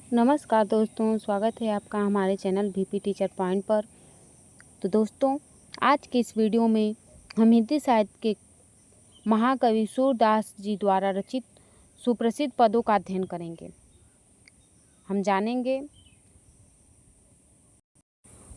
नमस्कार दोस्तों, स्वागत है आपका हमारे चैनल वीपी टीचर पॉइंट पर। तो दोस्तों, आज के इस वीडियो में हम हिंदी साहित्य के महाकवि सूरदास जी द्वारा रचित सुप्रसिद्ध पदों का अध्ययन करेंगे। हम जानेंगे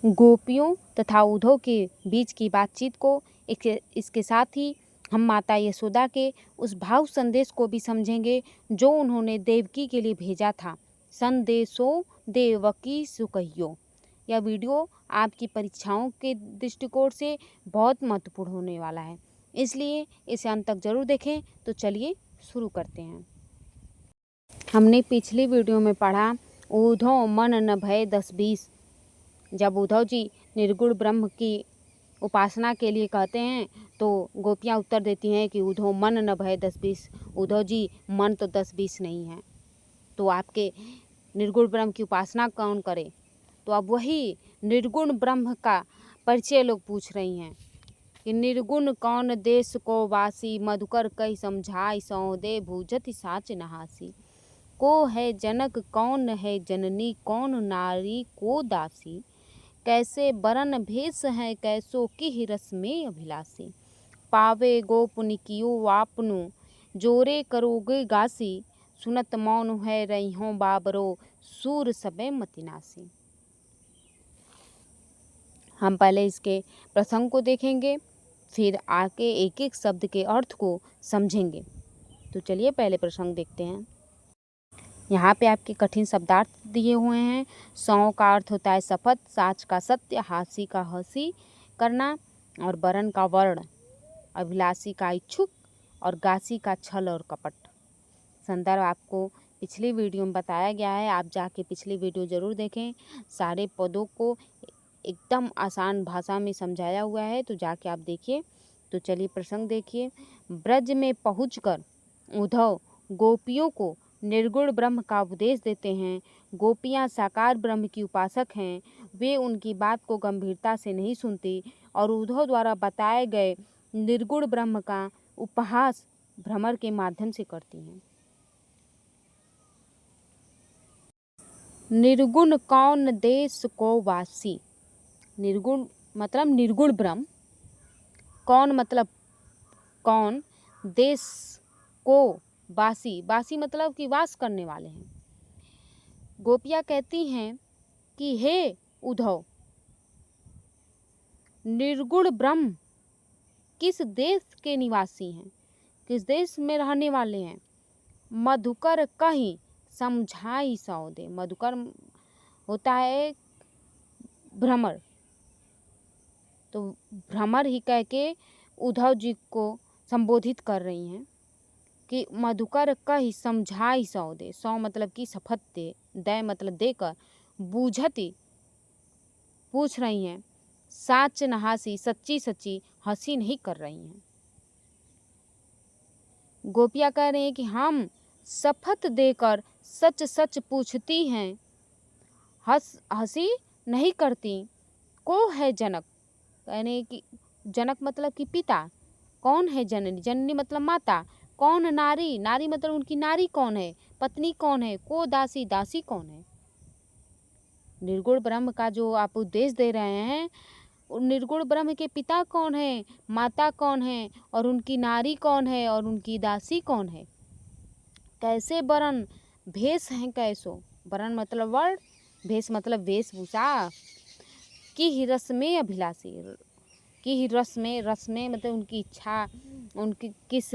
गोपियों तथा उद्धव के बीच की बातचीत को। इसके साथ ही हम माता यशोदा के उस भाव संदेश को भी समझेंगे जो उन्होंने देवकी के लिए भेजा था। संदेशो देवकी सुकह्यो। यह वीडियो आपकी परीक्षाओं के दृष्टिकोण से बहुत महत्वपूर्ण होने वाला है, इसलिए इसे अंत तक जरूर देखें। तो चलिए शुरू करते हैं। हमने पिछली वीडियो में पढ़ा उद्धव मन न भय 10-20। जब उद्धव जी निर्गुण ब्रह्म की उपासना के लिए कहते हैं तो गोपियाँ उत्तर देती हैं कि उद्धव मन न भय 10-20। उद्धव जी, मन तो 10-20 नहीं है, तो आपके निर्गुण ब्रह्म की उपासना कौन करे? तो अब वही निर्गुण ब्रह्म का परिचय लोग पूछ रही हैं कि निर्गुण कौन देश को वासी, मधुकर कही समझाई, सौदे भूजति साच नहासी। को है जनक कौन है जननी, कौन नारी को दासी। कैसे बरन भेष है कैसो की रस में अभिलाषी। पावे गोपुन कियो आपनु, जोरे करोगे गासी। सुनत मौन है रही बाबरो, सूर सबे मतिनासी। हम पहले इसके प्रसंग को देखेंगे, फिर आके एक एक शब्द के अर्थ को समझेंगे। तो चलिए पहले प्रसंग देखते हैं। यहाँ पे आपके कठिन शब्दार्थ दिए हुए हैं। सौ का अर्थ होता है शपथ, साच का सत्य, हासी का हंसी करना, और वरण का वर्ण, अभिलाषी का इच्छुक, और गासी का छल और कपट। संदर्भ आपको पिछली वीडियो में बताया गया है, आप जाके पिछली वीडियो ज़रूर देखें। सारे पदों को एकदम आसान भाषा में समझाया हुआ है, तो जाके आप देखिए। तो चलिए प्रसंग देखिए। ब्रज में पहुंचकर उद्धव गोपियों को निर्गुण ब्रह्म का उपदेश देते हैं। गोपियां साकार ब्रह्म की उपासक हैं, वे उनकी बात को गंभीरता से नहीं सुनती और उद्धव द्वारा बताए गए निर्गुण ब्रह्म का उपहास भ्रमर के माध्यम से करती हैं। निर्गुण कौन देश को वासी। निर्गुण मतलब निर्गुण ब्रह्म, कौन मतलब कौन, देश को वासी, वासी मतलब कि वास करने वाले हैं। गोपियाँ कहती हैं कि हे उद्धव, निर्गुण ब्रह्म किस देश के निवासी हैं, किस देश में रहने वाले हैं। मधुकर कहीं समझाई सौदे। मधुकर होता है भ्रमर, तो भ्रमर ही कह के उद्धव जी को संबोधित कर रही हैं कि मधुकर कही समझाई सौदे। सौ मतलब कि शपथ दे, दय मतलब देकर, बूझती पूछ रही हैं, साच नहासी सच्ची सच्ची हंसी नहीं कर रही हैं। गोपियाँ कह रही हैं कि हम शपथ देकर सच सच पूछती हैं, हंसी नहीं करती। को है जनक, कहने कि जनक मतलब कि पिता। कौन है जननी, जननी मतलब माता। कौन नारी, नारी मतलब उनकी नारी कौन है, पत्नी कौन है। को दासी, दासी कौन है। निर्गुण ब्रह्म का जो आप उपदेश दे रहे हैं, निर्गुण ब्रह्म के पिता कौन है, माता कौन है, और उनकी नारी कौन है, और उनकी दासी कौन है। कैसे बरन भेष है कैसो। बरन मतलब वर्ण, भेष मतलब वेशभूषा। की ही रस में अभिलाषी, की ही रस में, रस में मतलब उनकी इच्छा, उनकी किस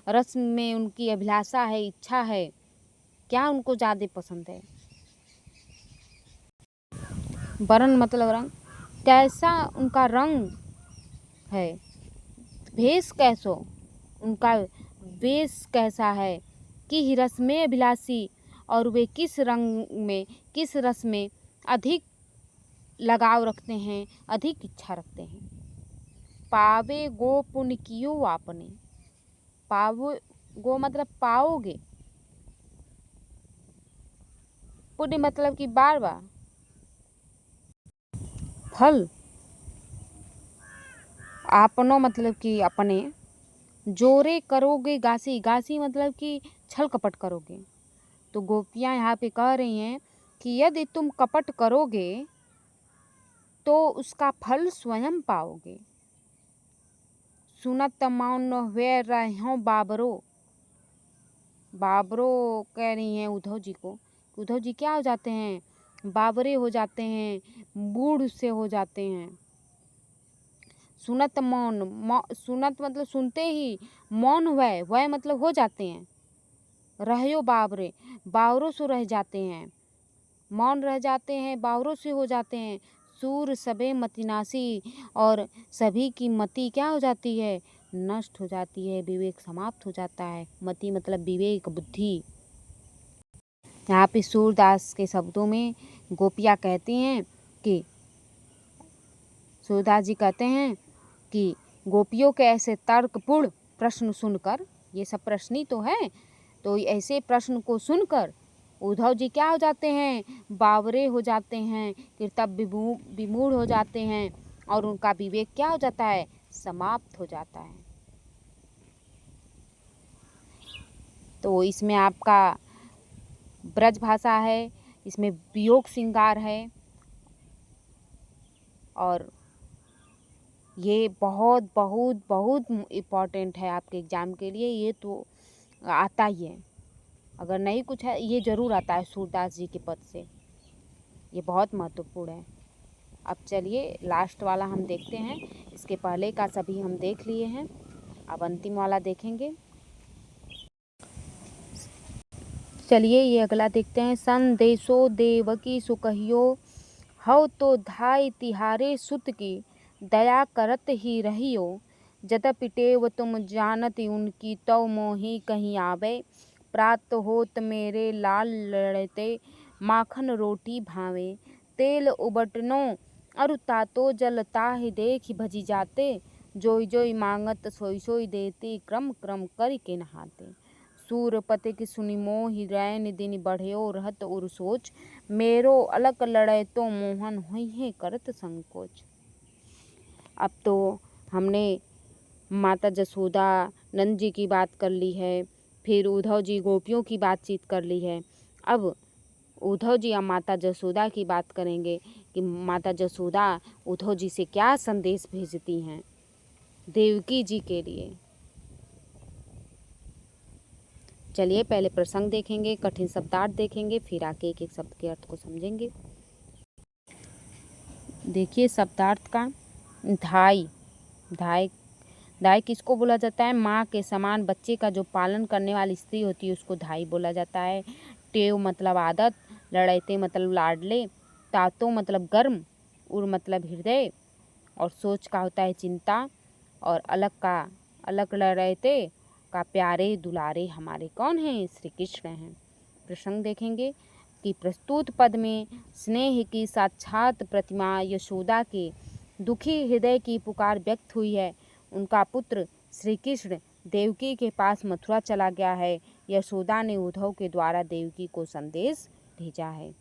रस में उनकी अभिलाषा है, इच्छा है, क्या उनको ज़्यादा पसंद है। वर्ण मतलब रंग, कैसा उनका रंग है। भेष कैसो, उनका वेश कैसा है। कि ही रस में अभिलाषी, और वे किस रंग में, किस रस में अधिक लगाव रखते हैं, अधिक इच्छा रखते हैं। पावे गो पुण्य कियो आपने। पावो, गो मतलब पाओगे, पुण्य मतलब कि बार बार, फल, आपनो मतलब कि अपने, जोरे करोगे गासी, गासी मतलब कि छल कपट करोगे। तो गोपियाँ यहाँ पे कह रही हैं कि यदि तुम कपट करोगे तो उसका फल स्वयं पाओगे। सुनत मौन हुए रहो बाबरो। बाबरो कह रही हैं उद्धव जी को, उद्धव जी क्या हो जाते हैं, बाबरे हो जाते हैं, बूढ़ से हो जाते हैं। सुनत मौन, सुनत मतलब सुनते ही, मौन वह मतलब हो जाते हैं, रहो बाबरे, बावरों से रह जाते हैं, मौन रह जाते हैं, बावरों से हो जाते हैं। सूर सबे मतिनासी, और सभी की मति क्या हो जाती है, नष्ट हो जाती है, विवेक समाप्त हो जाता है। मति मतलब विवेक, बुद्धि। यहाँ पे सूरदास के शब्दों में गोपियाँ कहती हैं कि सूरदास जी कहते हैं कि गोपियों के ऐसे तर्कपूर्ण प्रश्न सुनकर, ये सब प्रश्न ही तो है, तो ऐसे प्रश्न को सुनकर उद्धव जी क्या हो जाते हैं, बावरे हो जाते हैं, कर्तव्य विमूढ़ हो जाते हैं, और उनका विवेक क्या हो जाता है, समाप्त हो जाता है। तो इसमें आपका ब्रज भाषा है, इसमें वियोग श्रृंगार है, और ये बहुत बहुत बहुत इम्पॉर्टेंट है आपके एग्ज़ाम के लिए। ये तो आता ही है, अगर नहीं कुछ है ये ज़रूर आता है सूरदास जी के पद से, ये बहुत महत्वपूर्ण है। अब चलिए लास्ट वाला हम देखते हैं, इसके पहले का सभी हम देख लिए हैं, अब अंतिम वाला देखेंगे। चलिए ये अगला देखते हैं। संदेशो देवकी सुकहियो, हव तो धाय तिहारे सुत की, दया करत ही रहियो, जदपि टेव तुम जानती उनकी, तव मोही कहीं आवे, प्रात होत मेरे लाल लड़ते, माखन रोटी भावे, तेल उबटनो अरु तातो जल ताहि देखि भजी जाते, जोई जोई मांगत सोई सोई देती, क्रम क्रम कर के नहाते। सूरपति की सुनि मोहि रैन दिन बढ़ियो रहत उर सोच, मेरो अलक लड़े तो मोहन हुई है करत संकोच। अब तो हमने माता जसोदा नंद जी की बात कर ली है, फिर उद्धव जी गोपियों की बातचीत कर ली है। अब उद्धव जी और माता जसोदा की बात करेंगे कि माता जसोदा उद्धव जी से क्या संदेश भेजती हैं देवकी जी के लिए। चलिए पहले प्रसंग देखेंगे, कठिन शब्दार्थ देखेंगे, फिर आके एक एक शब्द के अर्थ को समझेंगे। देखिए शब्दार्थ का, धाई, धाई धाई किसको बोला जाता है, माँ के समान बच्चे का जो पालन करने वाली स्त्री होती है उसको धाई बोला जाता है। टेव मतलब आदत, लड़ैते मतलब लाडले, तातो मतलब गर्म, उर मतलब हृदय, और सोच का होता है चिंता, और अलग लड़ैते का प्यारे दुलारे हमारे कौन हैं, श्री कृष्ण हैं। प्रसंग देखेंगे कि प्रस्तुत पद में स्नेह की साक्षात प्रतिमा यशोदा के दुखी हृदय की पुकार व्यक्त हुई है। उनका पुत्र श्री कृष्ण देवकी के पास मथुरा चला गया है, यशोदा ने उद्धव के द्वारा देवकी को संदेश भेजा है।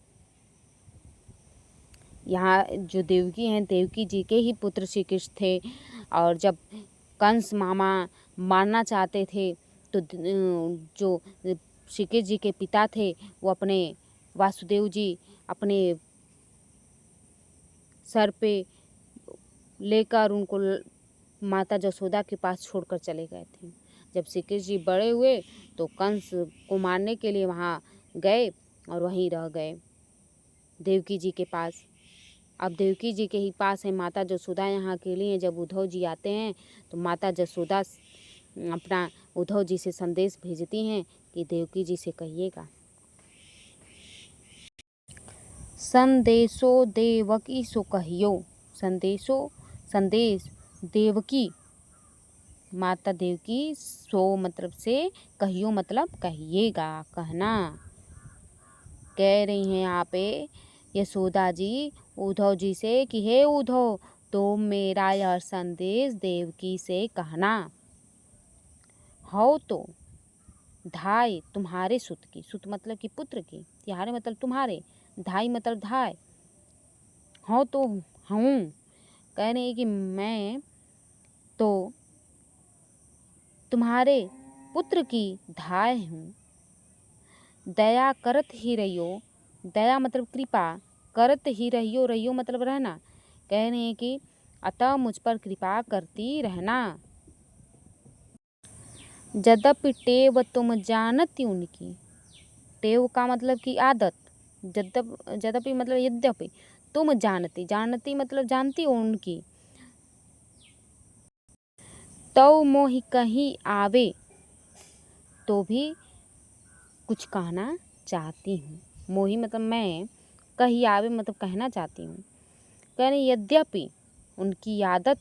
यहाँ जो देवकी हैं, देवकी जी के ही पुत्र श्री कृष्ण थे, और जब कंस मामा मारना चाहते थे तो जो श्री कृष्ण जी के पिता थे वो अपने वासुदेव जी अपने सर पे लेकर उनको माता जसोदा के पास छोड़कर चले गए थे। जब श्री कृष्ण जी बड़े हुए तो कंस को मारने के लिए वहाँ गए और वहीं रह गए देवकी जी के पास। अब देवकी जी के ही पास है माता जसोदा यहाँ अकेली हैं। जब उद्धव जी आते हैं तो माता जसोदा अपना उद्धव जी से संदेश भेजती हैं कि देवकी जी से कहिएगा। संदेशो देवकी सो कहियो, संदेशो संदेश, देवकी माता देवकी, सो मतलब से, कहियो मतलब कहिएगा, कहना। कह रही हैं यहाँ पे यशोदा जी उद्धव जी से कि हे उद्धव, तुम मेरा यह संदेश देवकी से कहना। हो तो धाय तुम्हारे सुत की, सुत मतलब कि पुत्र की, तिहारे मतलब तुम्हारे, धाई मतलब धाय, हो तो हूँ, कह रही कि मैं तो तुम्हारे पुत्र की धाय हूँ, दया करत ही रहियो, दया मतलब कृपा, करत ही रहियो, रहियो मतलब रहना। कह रहे हैं कि अतः मुझ पर कृपा करती रहना। यद्यपि टेव तुम जानती उनकी, टेव का मतलब कि आदत, यद्यपि मतलब यद्यपि, तुम जानती, जानती मतलब जानती हो उनकी, तो मोहि कहीं आवे, तो भी कुछ कहना चाहती हूँ। मोहि मतलब मैं, कहीं आवे मतलब कहना चाहती हूँ। कह रहे यद्यपि उनकी आदत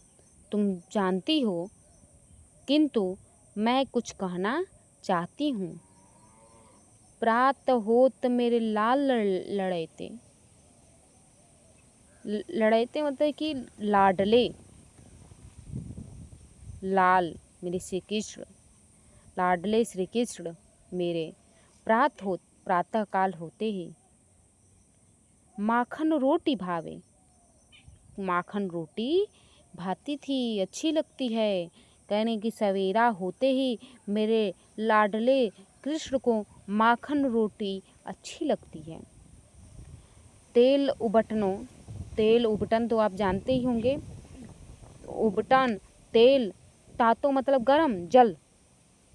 तुम जानती हो, किंतु मैं कुछ कहना चाहती हूँ। प्रात होत मेरे लाल लड़ैते, लड़ैते मतलब कि लाडले, लाल मेरे श्री कृष्ण, लाडले श्री कृष्ण मेरे, प्रातः काल होते ही माखन रोटी भावे, माखन रोटी भाती थी, अच्छी लगती है। कहने की सवेरा होते ही मेरे लाडले कृष्ण को माखन रोटी अच्छी लगती है। तेल उबटनो, तेल उबटन तो आप जानते ही होंगे। उबटन तेल, तातो मतलब गरम जल,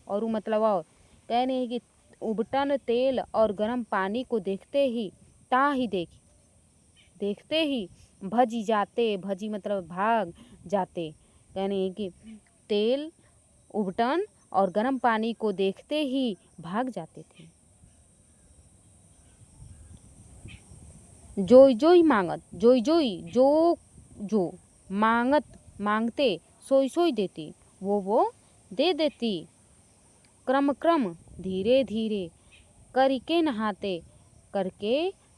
और मतलब और कह रहे हैं कि उबटन तेल और गरम पानी को देखते ही, ता ही देखते ही भजी जाते, भजी मतलब भाग जाते। कहने हैं कि तेल उबटन और गरम पानी को देखते ही भाग जाते थे। जोई जोई मांगत, जोई जोई जो मांगत मांगते, सोई सोई देती, वो दे देती। क्रम क्रम धीरे धीरे करके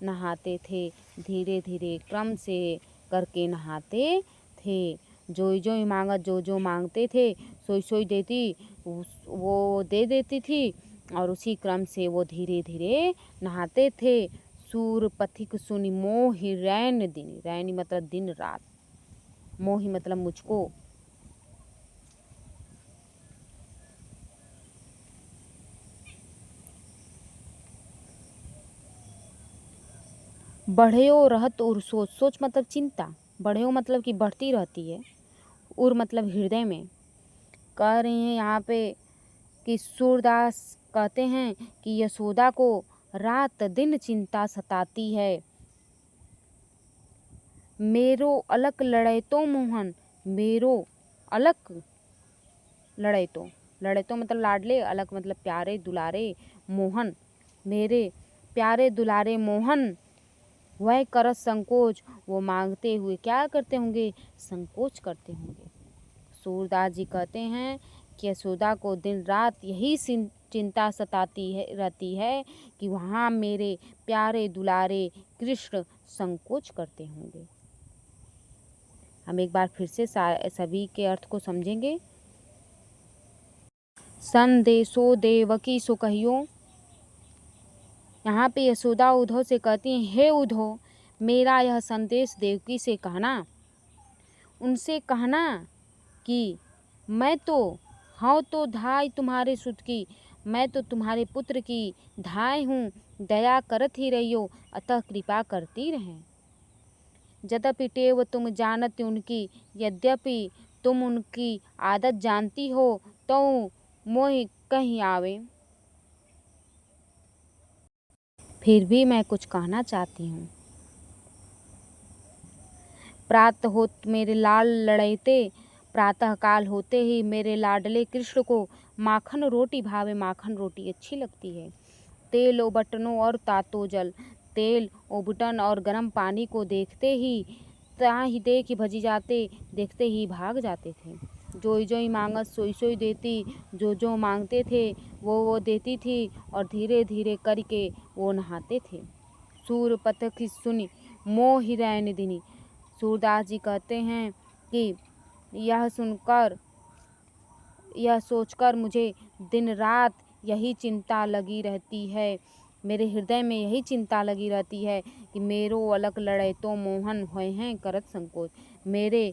नहाते थे, धीरे धीरे क्रम से करके नहाते थे। जोई जोई मांगत, जो मांगते थे, सोई सोई देती, वो दे देती थी, और उसी क्रम से वो धीरे धीरे नहाते थे। सूर पथिक सुनि मोहि रैन दिन, रैनी मतलब दिन रात, मोहि मतलब मुझको। बढ़यो रहत और सोच, सोच मतलब चिंता, बढ़यो मतलब कि बढ़ती रहती है, उर मतलब हृदय में। कह रहे हैं यहाँ पे कि सूरदास कहते हैं कि यशोदा को रात दिन चिंता सताती है। मेरो अलक लड़े तो मोहन, मेरो अलक लड़े तो मतलब लाडले, अलक मतलब प्यारे दुलारे, मोहन मेरे प्यारे दुलारे मोहन, वह करत संकोच, वो मांगते हुए क्या करते होंगे, संकोच करते होंगे। सूरदास जी कहते हैं कि यशोदा को दिन रात यही चिंता सताती है रहती है कि वहाँ मेरे प्यारे दुलारे कृष्ण संकोच करते होंगे। हम एक बार फिर से सभी के अर्थ को समझेंगे। संदेशो देवकी सो कहियो, यहाँ पे यशोदा उद्धव से कहती हैं, हे उद्धव मेरा यह संदेश देवकी से कहना, उनसे कहना कि मैं तो हाँ तो धाय तुम्हारे सुत की, मैं तो तुम्हारे पुत्र की धाय हूँ, दया करत ही रहियो, अतः कृपा करती रहें। यद्यपि टेव तुम जानती उनकी, यद्यपि तुम उनकी आदत जानती हो, तो मोह कहीं आवे, फिर भी मैं कुछ कहना चाहती हूँ। प्रातः होत मेरे लाल लड़ैते, प्रातः काल होते ही मेरे लाडले कृष्ण को माखन रोटी भावे, माखन रोटी अच्छी लगती है। तेल उबटनों और तातो जल, तेल उबटन और गर्म पानी को देखते ही ताही देख भजी जाते, देखते ही भाग जाते थे। जोई जोई मांगत, सोई सोई देती, जो मांगते थे वो देती थी, और धीरे धीरे करके वो नहाते थे। सूर पथक सुनी मोहि रैन दिनी, सूरदास जी कहते हैं कि यह सुनकर, यह सोचकर मुझे दिन रात यही चिंता लगी रहती है, मेरे हृदय में यही चिंता लगी रहती है कि मेरो अलग लड़े तो मोहन हुए हैं करत संकोच, मेरे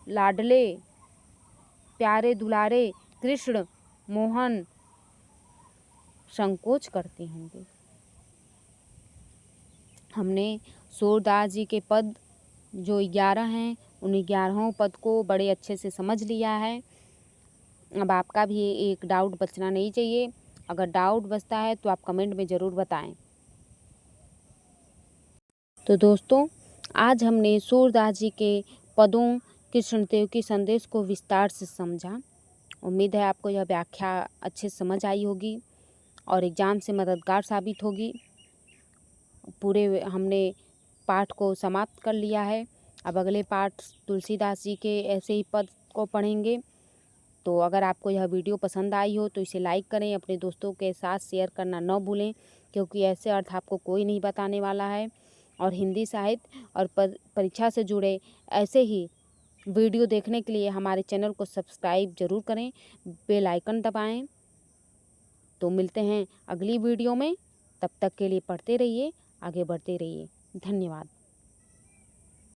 लाडले प्यारे दुलारे कृष्ण मोहन संकोच करते होंगे। हमने सूरदास जी के पद जो 11 हैं उन 11 पद को बड़े अच्छे से समझ लिया है। अब आपका भी एक डाउट बचना नहीं चाहिए। अगर डाउट बचता है तो आप कमेंट में ज़रूर बताएं। तो दोस्तों, आज हमने सूरदास जी के पदों कृष्णदेव के संदेश को विस्तार से समझा। उम्मीद है आपको यह व्याख्या अच्छे से समझ आई होगी और एग्ज़ाम से मददगार साबित होगी। पूरे हमने पाठ को समाप्त कर लिया है। अब अगले पाठ तुलसीदास जी के ऐसे ही पद को पढ़ेंगे। तो अगर आपको यह वीडियो पसंद आई हो तो इसे लाइक करें, अपने दोस्तों के साथ शेयर करना न भूलें, क्योंकि ऐसे अर्थ आपको कोई नहीं बताने वाला है। और हिंदी साहित्य और परीक्षा से जुड़े ऐसे ही वीडियो देखने के लिए हमारे चैनल को सब्सक्राइब ज़रूर करें, बेल आइकन दबाएं। तो मिलते हैं अगली वीडियो में। तब तक के लिए पढ़ते रहिए, आगे बढ़ते रहिए। धन्यवाद।